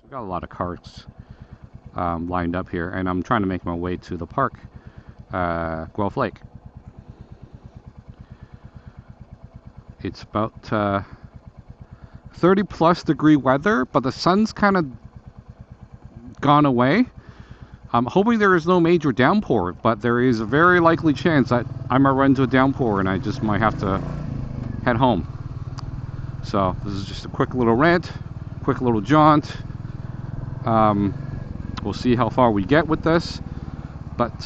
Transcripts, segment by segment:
We got a lot of cars lined up here, and I'm trying to make my way to the park, Guelph Lake. It's about 30 plus degree weather, but the sun's kind of gone away. I'm hoping there is no major downpour, but there is a very likely chance that I might run into a downpour and I just might have to head home. So this is just a quick little rant, quick little jaunt. We'll see how far we get with this, but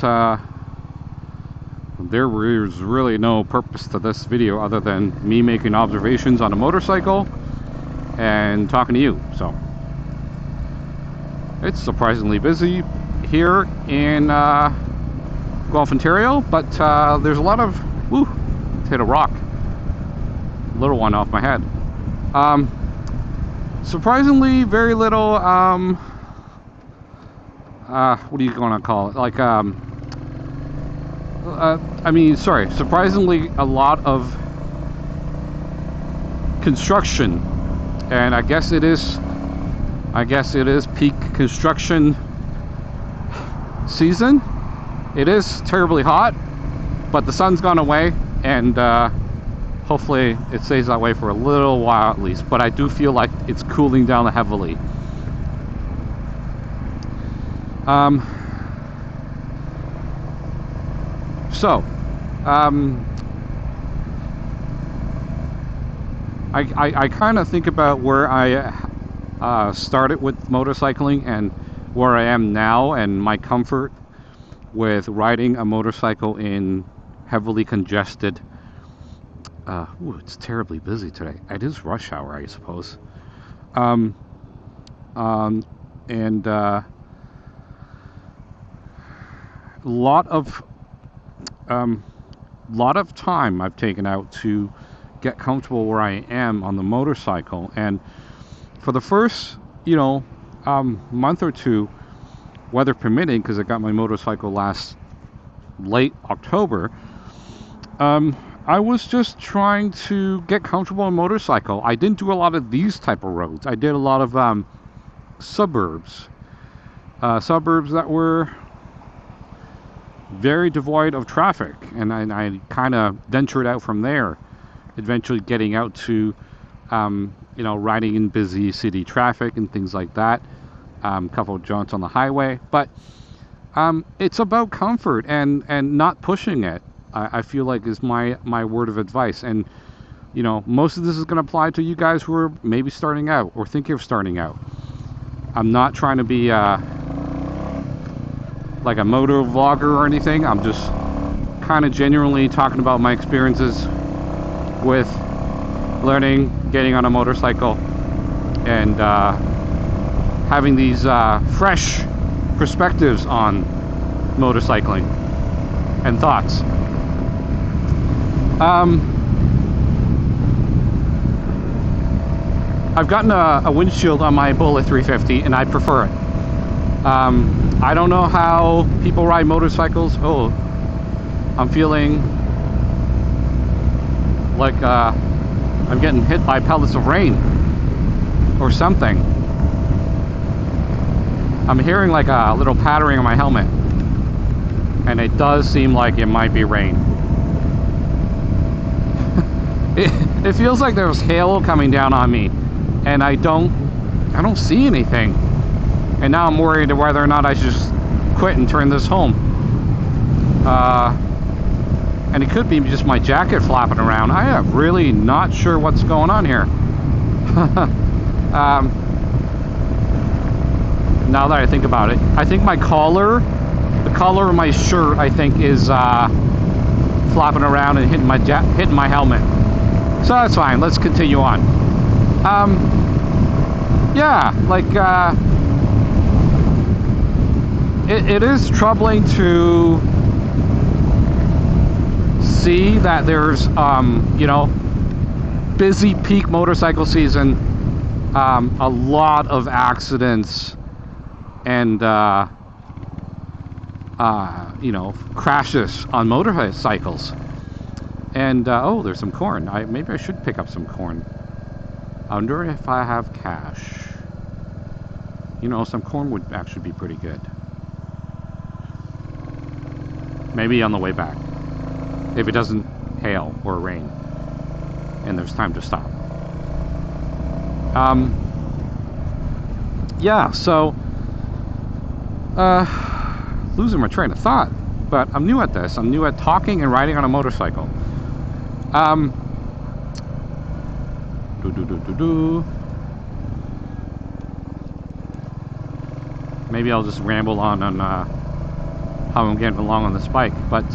there is really no purpose to this video other than me making observations on a motorcycle and talking to you. So it's surprisingly busy here in Guelph, Ontario, but there's a lot of hit a rock, little one off my head. Surprisingly very little what are you going to call it, like surprisingly a lot of construction, and I guess it is peak construction season. It is terribly hot, but the sun's gone away, and hopefully it stays that way for a little while at least, but I do feel like it's cooling down heavily. I kind of think about where I started with motorcycling and where I am now, and my comfort with riding a motorcycle in heavily congested. It's terribly busy today. It is rush hour, I suppose. And lot of time I've taken out to get comfortable where I am on the motorcycle, and for the first month or two, weather permitting, because I got my motorcycle late October, I was just trying to get comfortable on a motorcycle. I didn't do a lot of these type of roads. I did a lot of suburbs that were very devoid of traffic, and I kind of ventured out from there, eventually getting out to riding in busy city traffic and things like that, couple of jaunts on the highway, but it's about comfort and not pushing it. I feel like is my word of advice, and most of this is going to apply to you guys who are maybe starting out or thinking of starting out. I'm not trying to be like a motor vlogger or anything. I'm just kind of genuinely talking about my experiences with learning, getting on a motorcycle, and having these fresh perspectives on motorcycling and thoughts. I've gotten a windshield on my Bullet 350, and I prefer it. I don't know how people ride motorcycles. I'm feeling like I'm getting hit by pellets of rain or something. I'm hearing like a little pattering on my helmet, and it does seem like it might be rain. It feels like there's hail coming down on me, and I don't see anything. And now I'm worried whether or not I should just quit and turn this home. And it could be just my jacket flapping around. I am really not sure what's going on here. Now that I think about it, I think my collar, the collar of my shirt, I think is flapping around and hitting my helmet. So that's fine. Let's continue on. It is troubling to see that there's busy peak motorcycle season, a lot of accidents and crashes on motorcycles. And there's some corn. Maybe I should pick up some corn. I wonder if I have cash. You know, some corn would actually be pretty good. Maybe on the way back, if it doesn't hail or rain and there's time to stop. Yeah, so losing my train of thought, but I'm new at this. I'm new at talking and riding on a motorcycle. Maybe I'll just ramble on how I'm getting along on this bike, but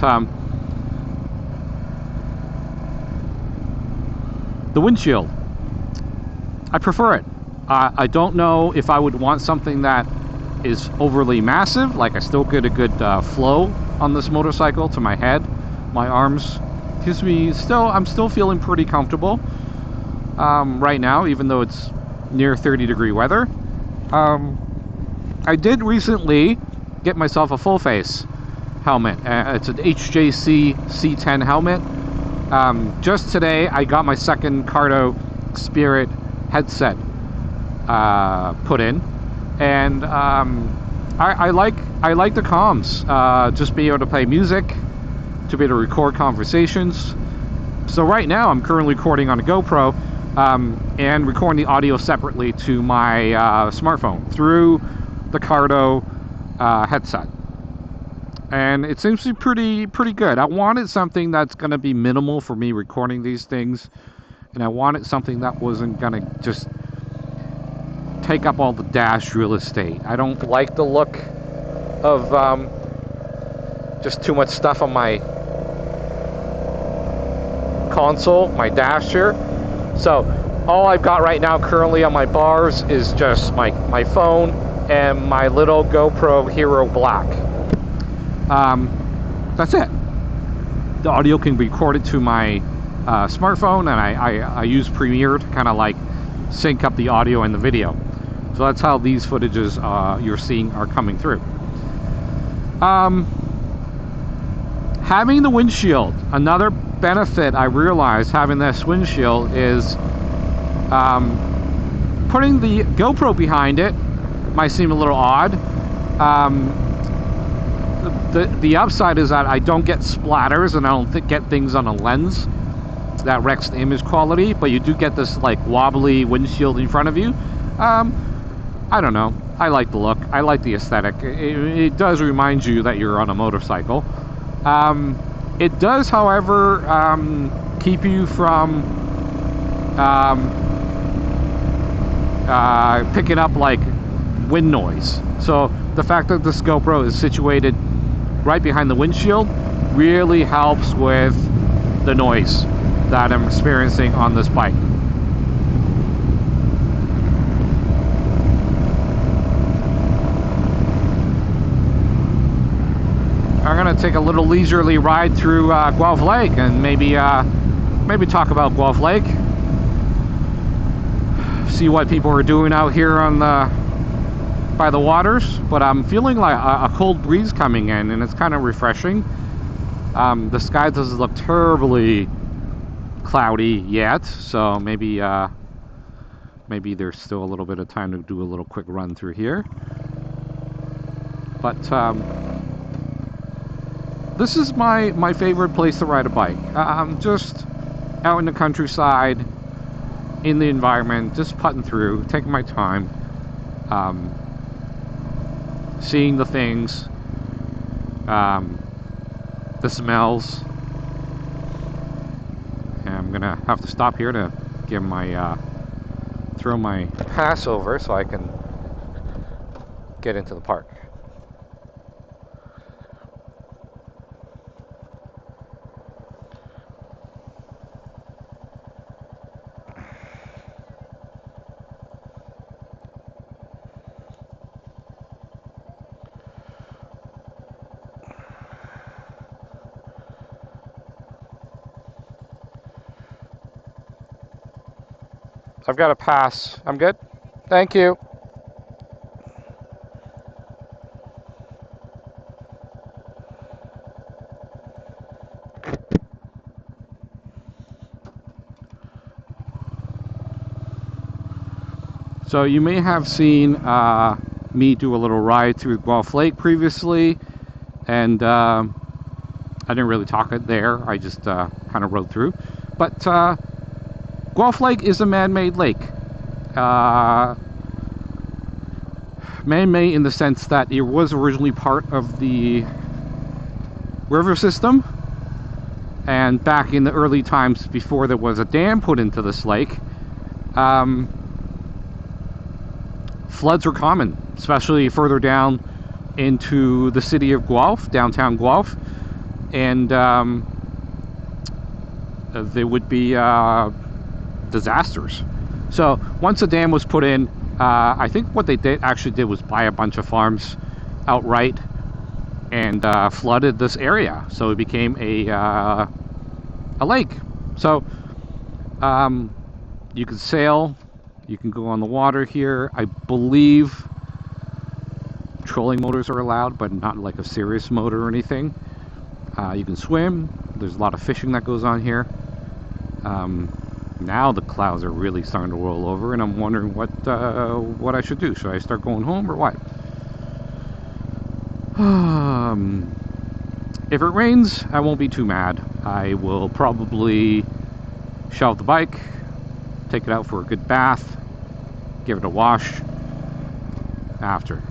the windshield, I prefer it. I don't know if I would want something that is overly massive. Like, I still get a good flow on this motorcycle to my head, my arms. Gives me I'm still feeling pretty comfortable right now, even though it's near 30-degree weather. I did recently get myself a full face helmet. It's an HJC C10 helmet. Just today I got my second Cardo Spirit headset put in, and I like the comms. Just being able to play music, to be able to record conversations. So right now I'm currently recording on a GoPro and recording the audio separately to my smartphone through the Cardo headset, and it seems to be pretty good. I wanted something that's going to be minimal for me recording these things, and I wanted something that wasn't going to just take up all the dash real estate. I don't like the look of just too much stuff on my console, my dash here. So all I've got right now currently on my bars is just my phone and my little GoPro Hero Black. That's it. The audio can be recorded to my smartphone, and I use Premiere to kind of like sync up the audio and the video. So that's how these footages you're seeing are coming through. Having the windshield, another benefit I realized having this windshield is putting the GoPro behind it might seem a little odd. The upside is that I don't get splatters, and I don't get things on a lens that wrecks the image quality, but you do get this like wobbly windshield in front of you. I don't know. I like the look. I like the aesthetic. It does remind you that you're on a motorcycle. It does, however, keep you from picking up like wind noise. So the fact that this GoPro is situated right behind the windshield really helps with the noise that I'm experiencing on this bike. I'm gonna take a little leisurely ride through Guelph Lake and maybe talk about Guelph Lake. See what people are doing out here on by the waters. But I'm feeling like a cold breeze coming in, and it's kind of refreshing. The sky doesn't look terribly cloudy yet, so maybe there's still a little bit of time to do a little quick run through here. But this is my favorite place to ride a bike. I'm just out in the countryside, in the environment, just putting through, taking my time, seeing the things, the smells. And I'm gonna have to stop here to give my throw my pass over so I can get into the park. I've got a pass. I'm good? Thank you. So you may have seen me do a little ride through Guelph Lake previously, and I didn't really talk it there. I just kind of rode through. But Guelph Lake is a man-made lake. Man-made in the sense that it was originally part of the river system, and back in the early times before there was a dam put into this lake, floods were common, especially further down into the city of Guelph, downtown Guelph, and there would be disasters. So once a dam was put in, I think what they actually did was buy a bunch of farms outright and flooded this area, so it became a lake. So you can sail, you can go on the water here. I believe trolling motors are allowed, but not like a serious motor or anything. You can swim. There's a lot of fishing that goes on here. Now the clouds are really starting to roll over, and I'm wondering what I should do. Should I start going home or what? If it rains, I won't be too mad. I will probably shelve the bike, take it out for a good bath, give it a wash after.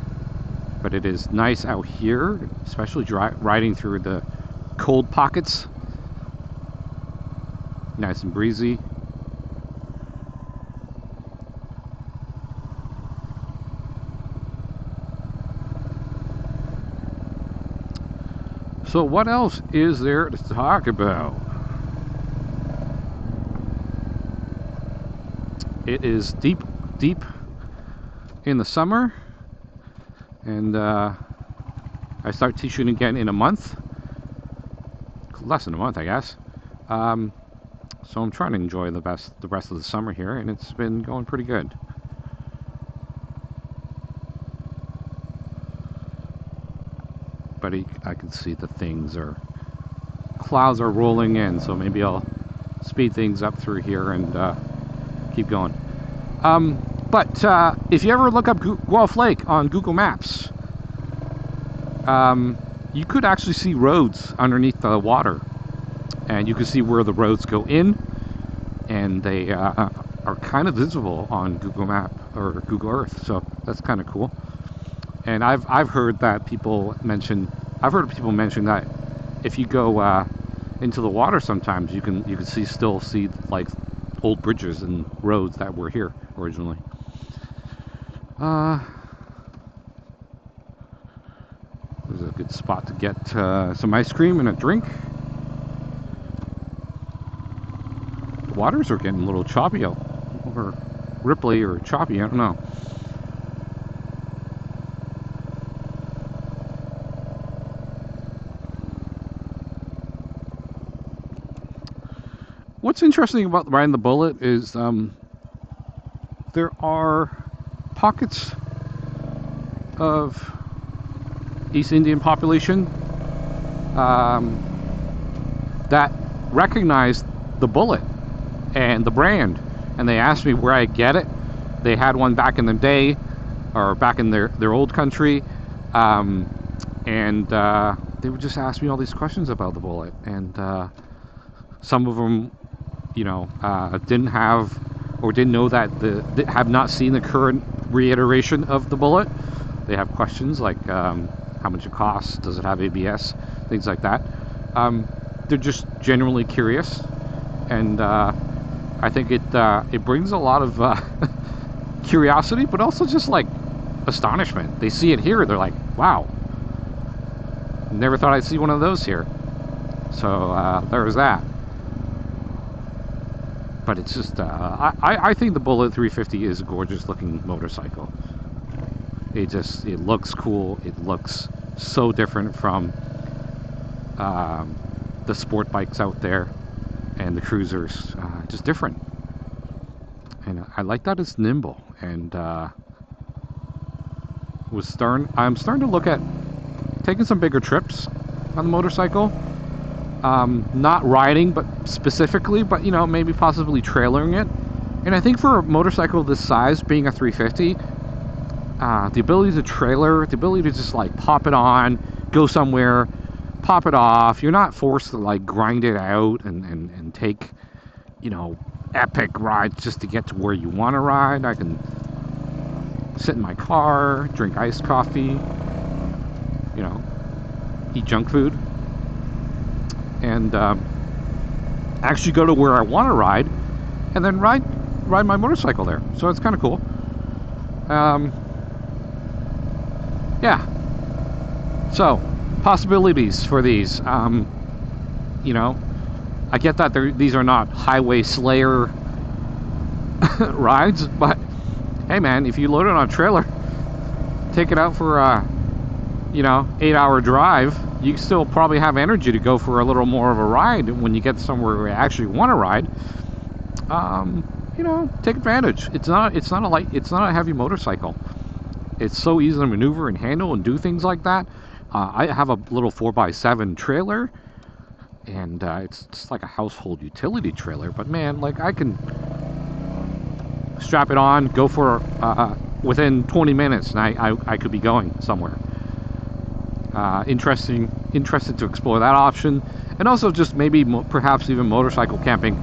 But it is nice out here, especially riding through the cold pockets. Nice and breezy. So what else is there to talk about? It is deep in the summer, and I start teaching again in a month. Less than a month, I guess. So I'm trying to enjoy the rest of the summer here, and it's been going pretty good. But I can see the clouds are rolling in, so maybe I'll speed things up through here and keep going. But if you ever look up Guelph Lake on Google Maps, you could actually see roads underneath the water, and you can see where the roads go in, and they are kind of visible on Google Map or Google Earth, so that's kind of cool. And I've heard people mention that if you go into the water, sometimes you can still see like old bridges and roads that were here originally. There's a good spot to get some ice cream and a drink. The waters are getting a little choppy or ripply or choppy, I don't know. What's interesting about riding the Bullet is there are pockets of East Indian population that recognize the Bullet and the brand, and they asked me where I get it. They had one back in the day, or back in their old country, and they would just ask me all these questions about the Bullet, and some of them, didn't have or didn't know that have not seen the current reiteration of the Bullet. They have questions like how much it costs, does it have ABS, things like that. They're just genuinely curious, and I think it brings a lot of curiosity, but also just like astonishment. They see it here, they're like, wow, never thought I'd see one of those here. So there's that. But it's just, I think the Bullet 350 is a gorgeous looking motorcycle. It looks cool. It looks so different from the sport bikes out there and the cruisers. Just different. And I like that it's nimble. And I'm starting to look at taking some bigger trips on the motorcycle. Not riding, but specifically, but maybe possibly trailering it. And I think for a motorcycle this size, being a 350, the ability to trailer, the ability to just like pop it on, go somewhere, pop it off. You're not forced to like grind it out and take, you know, epic rides just to get to where you want to ride. I can sit in my car, drink iced coffee, you know, eat junk food, and actually go to where I want to ride, and then ride my motorcycle there. So it's kind of cool. Yeah. So possibilities for these. You know, I get that these are not highway slayer rides, but hey man, if you load it on a trailer, take it out for a, you know, 8-hour drive, you still probably have energy to go for a little more of a ride when you get somewhere where you actually want to ride. You know, take advantage. It's not a heavy motorcycle. It's so easy to maneuver and handle and do things like that. I have a little 4x7 trailer, and it's just like a household utility trailer. But man, like I can strap it on, go for within 20 minutes, and I could be going somewhere. Interested to explore that option, and also just maybe perhaps even motorcycle camping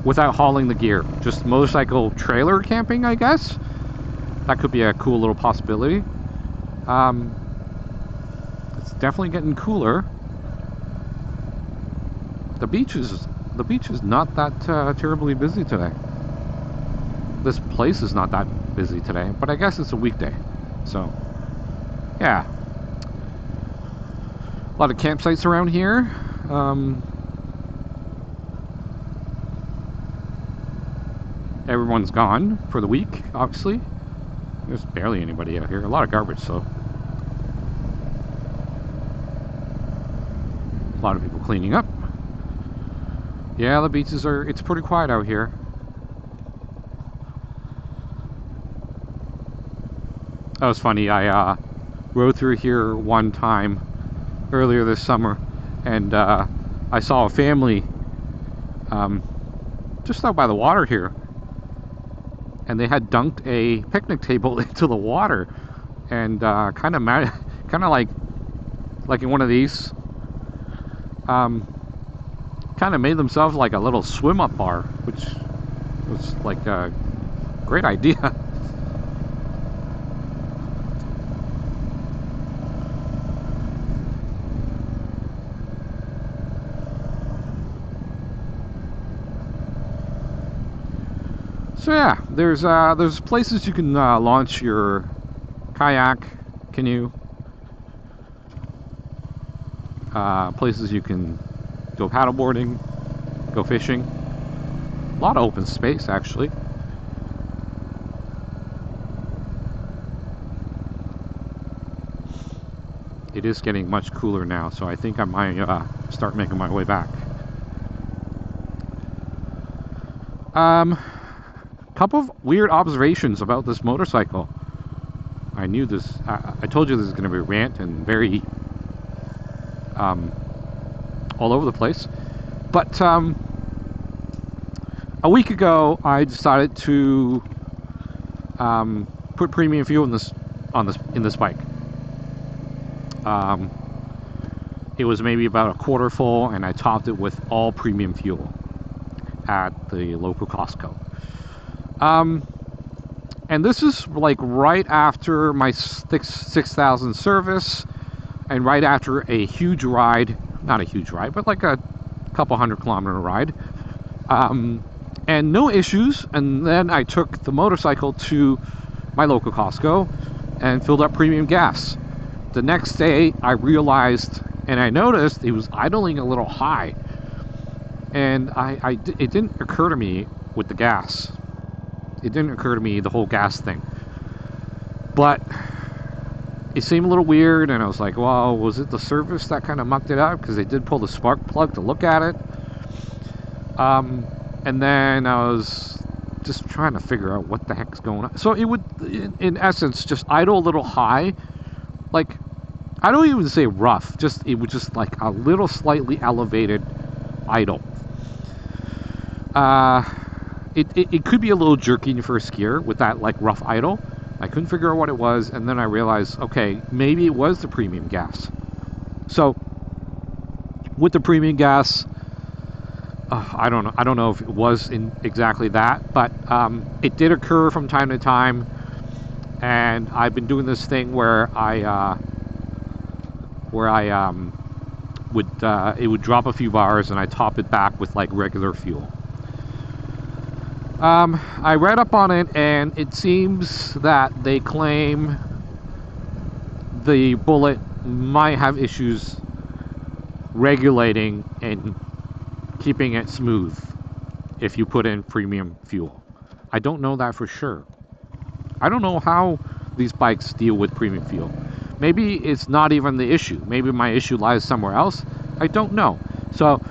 without hauling the gear. Just motorcycle trailer camping, I guess. That could be a cool little possibility. It's definitely getting cooler. The beach is not that terribly busy today. This place is not that busy today, but I guess it's a weekday, so yeah. A lot of campsites around here. Everyone's gone for the week, obviously. There's barely anybody out here. A lot of garbage, so. A lot of people cleaning up. Yeah, the beaches it's pretty quiet out here. That was funny. I rode through here one time earlier this summer, and I saw a family just out by the water here, and they had dunked a picnic table into the water, and kind of like in one of these, kind of made themselves like a little swim up bar, which was like a great idea. So yeah, there's places you can launch your kayak, canoe, places you can go paddleboarding, go fishing. A lot of open space, actually. It is getting much cooler now, so I think I might start making my way back. Couple of weird observations about this motorcycle. I knew this. I told you this is going to be a rant and very all over the place. But a week ago, I decided to put premium fuel in this bike. It was maybe about a quarter full, and I topped it with all premium fuel at the local Costco. And this is like right after my 6,000 service, and right after a huge ride, not a huge ride, but like a couple 100-kilometer ride, and no issues. And then I took the motorcycle to my local Costco and filled up premium gas. The next day I realized, and I noticed it was idling a little high, and it didn't occur to me with the gas. It didn't occur to me, the whole gas thing. But it seemed a little weird, and I was like, well, was it the service that kind of mucked it up? Because they did pull the spark plug to look at it. And then I was just trying to figure out what the heck's going on. So it would, in essence, just idle a little high. Like, I don't even say rough. It was just like a little slightly elevated idle. It could be a little jerky in your first gear with that like rough idle. I couldn't figure out what it was, and then I realized, okay, maybe it was the premium gas. So with the premium gas, I don't know if it was in exactly that, but it did occur from time to time. And I've been doing this thing where I it would drop a few bars, and I top it back with like regular fuel. I read up on it, and it seems that they claim the bullet might have issues regulating and keeping it smooth if you put in premium fuel. I don't know that for sure. I don't know how these bikes deal with premium fuel. Maybe it's not even the issue. Maybe my issue lies somewhere else. I don't know. So,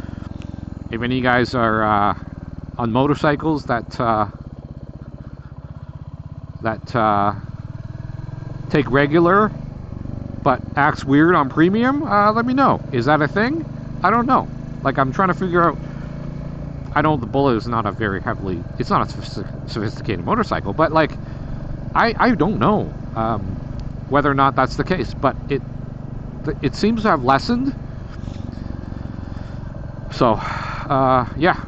if any of you guys are on motorcycles that take regular but acts weird on premium, let me know. Is that a thing? I don't know. Like, I'm trying to figure out. I know the Bullet is not a very heavily. It's not a sophisticated motorcycle, but like, I don't know whether or not that's the case. But it seems to have lessened. So, yeah.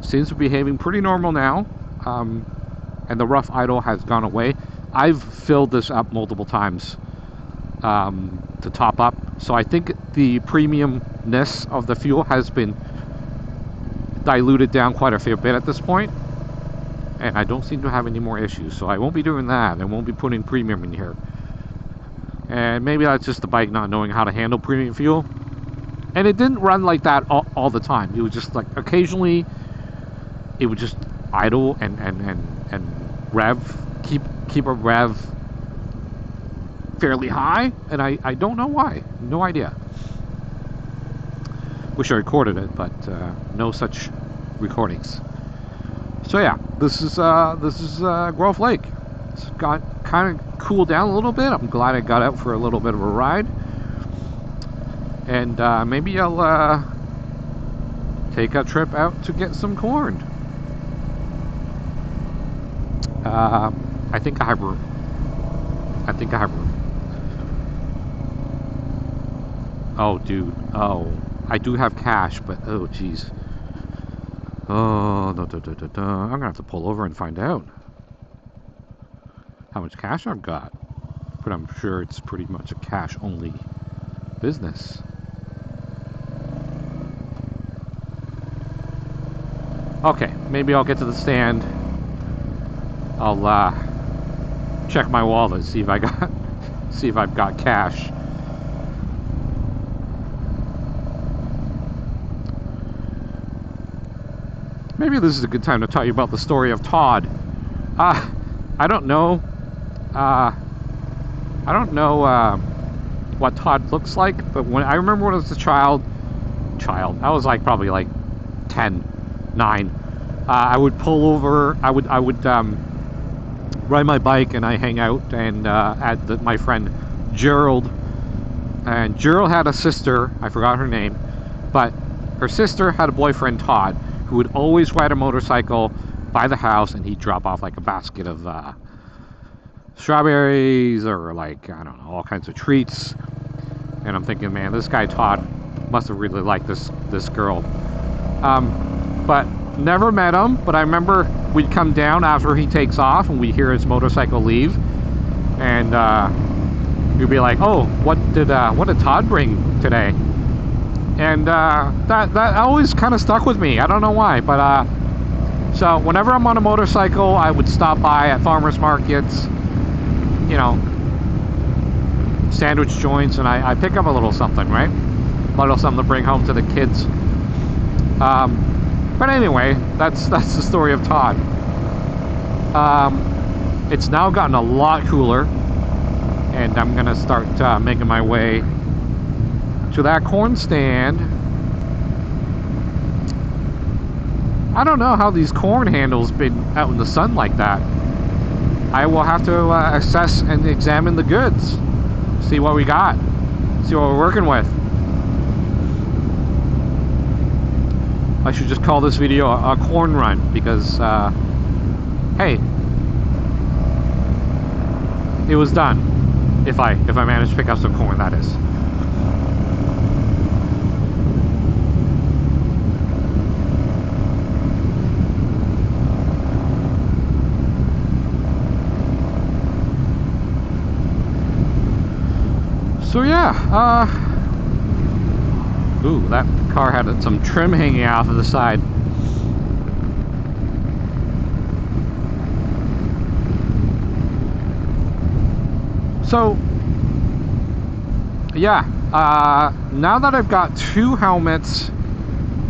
Seems to be behaving pretty normal now. And the rough idle has gone away. I've filled this up multiple times to top up. So I think the premiumness of the fuel has been diluted down quite a fair bit at this point. And I don't seem to have any more issues. So I won't be doing that. I won't be putting premium in here. And maybe that's just the bike not knowing how to handle premium fuel. And it didn't run like that all the time. It was just like occasionally it would just idle and rev, keep a rev fairly high, and I don't know why. No idea. Wish I recorded it, but no such recordings. So yeah, this is Grove Lake. It's got kind of cooled down a little bit. I'm glad I got out for a little bit of a ride, and maybe I'll take a trip out to get some corn. I think I have room. Oh, dude. Oh, I do have cash, but oh, jeez. Oh, no, I'm gonna have to pull over and find out how much cash I've got. But I'm sure it's pretty much a cash-only business. Okay, maybe I'll get to the stand. I'll check my wallet, see if I've got cash. Maybe this is a good time to tell you about the story of Todd. I don't know. I don't know what Todd looks like, but when I remember when I was a child, I was like probably like 10, 9. I would pull over. I would ride my bike, and I hang out and at my friend Gerald. And Gerald had a sister. I forgot her name, but her sister had a boyfriend, Todd, who would always ride a motorcycle by the house, and he'd drop off like a basket of strawberries or like, I don't know, all kinds of treats. And I'm thinking, man, this guy Todd must have really liked this girl. But never met him. But I remember we'd come down after he takes off, and we'd hear his motorcycle leave, and you'd be like, oh, what did Todd bring today? And that always kind of stuck with me. I don't know why, but so whenever I'm on a motorcycle, I would stop by at farmers markets, you know, sandwich joints, and I pick up a little something, right? A little something to bring home to the kids. But anyway, that's the story of Todd. It's now gotten a lot cooler, and I'm gonna start making my way to that corn stand. I don't know how these corn handles been out in the sun like that. I will have to assess and examine the goods, see what we got, see what we're working with. I should just call this video a corn run, because hey, it was done. If I managed to pick up some corn, that is. So yeah, ooh, that car had some trim hanging off of the side. So yeah, now that I've got two helmets,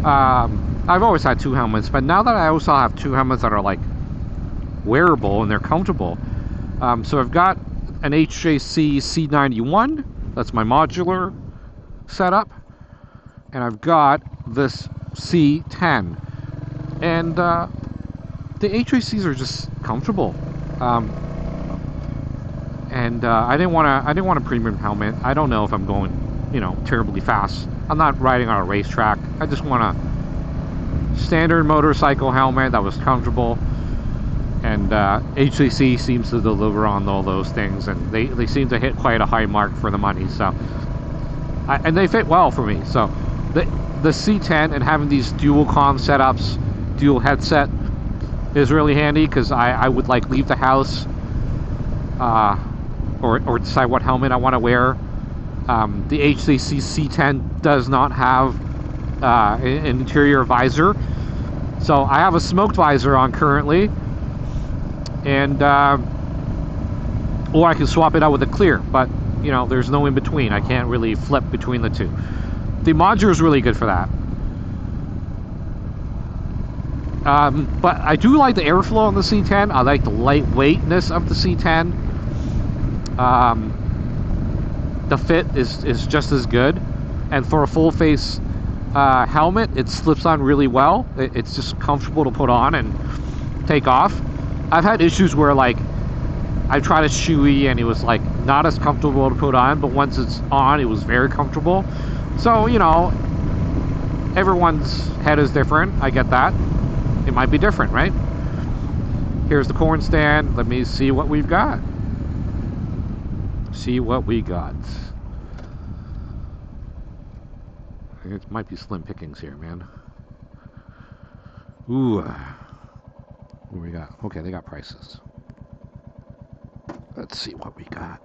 I've always had two helmets, but now that I also have two helmets that are like wearable and they're comfortable, so I've got an HJC C91, that's my modular setup, and I've got this C10, and the HJCs are just comfortable. I didn't want a premium helmet. I don't know if I'm going, terribly fast. I'm not riding on a racetrack. I just want a standard motorcycle helmet that was comfortable. And HJC seems to deliver on all those things, and they seem to hit quite a high mark for the money. So, and they fit well for me. So, the C10 and having these dual comm setups, dual headset, is really handy because I would like leave the house. Or decide what helmet I want to wear. The HJC C10 does not have an interior visor, so I have a smoked visor on currently, and or I can swap it out with a clear, but there's no in between. I can't really flip between the two. The modular is really good for that. But I do like the airflow on the C10. I like the lightweightness of the C10. The fit is just as good, and for a full face helmet, it slips on really well. It's just comfortable to put on and take off. I've had issues where like I tried a shoey and it was like not as comfortable to put on, but once it's on, it was very comfortable. So everyone's head is different. I get that. It might be different, right? Here's the corn stand. Let me see what we've got. See what we got. It might be slim pickings here, man. Ooh. What do we got? Okay, they got prices. Let's see what we got.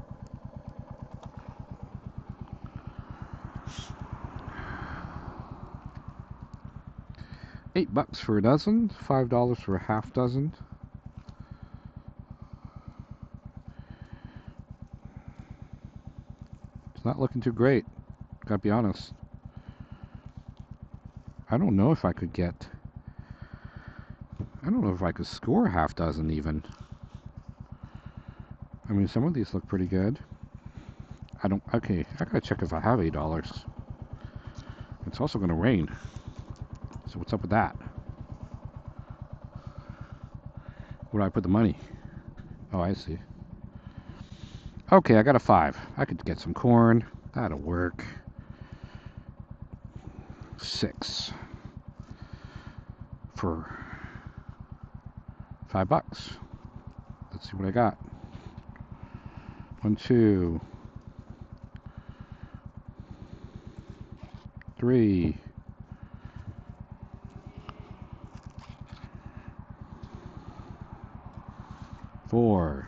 $8 for a dozen, $5 for a half dozen. It's not looking too great, gotta be honest. I don't know if I could score a half dozen even. I mean, some of these look pretty good. Okay, I gotta check if I have $8. It's also gonna rain. So what's up with that? Where do I put the money? Oh, I see. Okay, I got a 5. I could get some corn. That'll work. 6 for $5. Let's see what I got. 1, 2, 3, 4.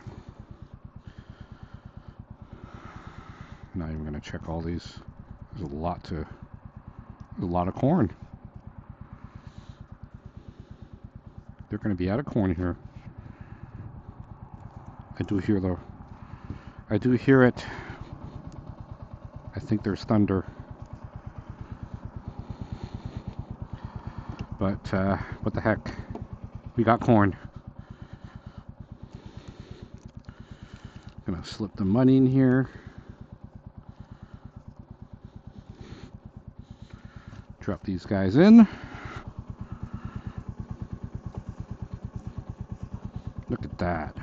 Not even gonna check all these. There's a lot of corn. They're gonna be out of corn here. I do hear it. I think there's thunder. But what the heck? We got corn. Gonna slip the money in here. Drop these guys in. Look at that.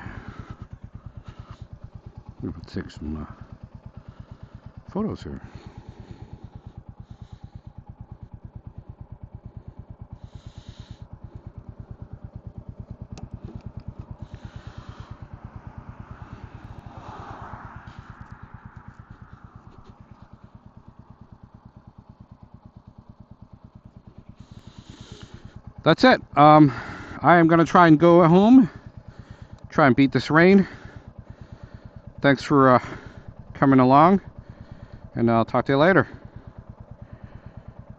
We're gonna take some photos here. that's it. I am going to try and go home, try and beat this rain. Thanks for coming along, and I'll talk to you later.